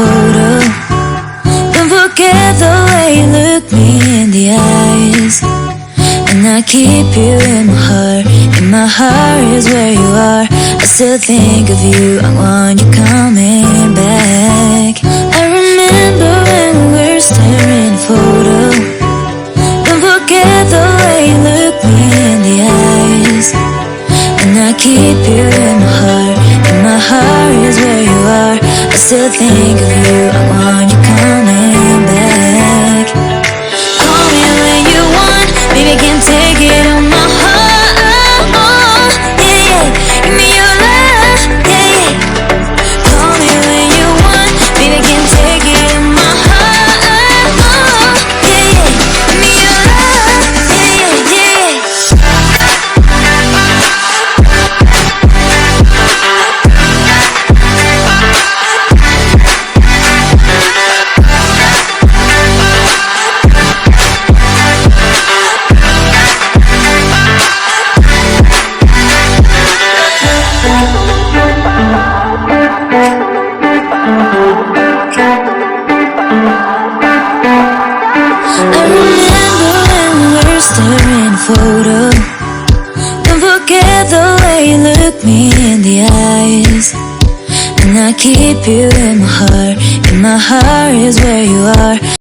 photo. Don't forget the way you look me in the eyes. And I keep you in my heart. In my heart is where you are. I still think of you, I want you coming back. I remember when we were staring photo. Don't forget the way you look me in the eyes. And I keep you in my heart. In my heart is where you are. I still think of you, I want you coming back. Call me when you want, baby, can't take it on my heart. Yeah, yeah, give me your love, yeah, yeah. Call me when you want, baby, can't take it on my heart. Yeah, yeah, give me your love, yeah, yeah, yeah. I remember when we were staring photo. Don't forget the way you look me in the eyes. And I keep you in my heart. In my heart is where you are.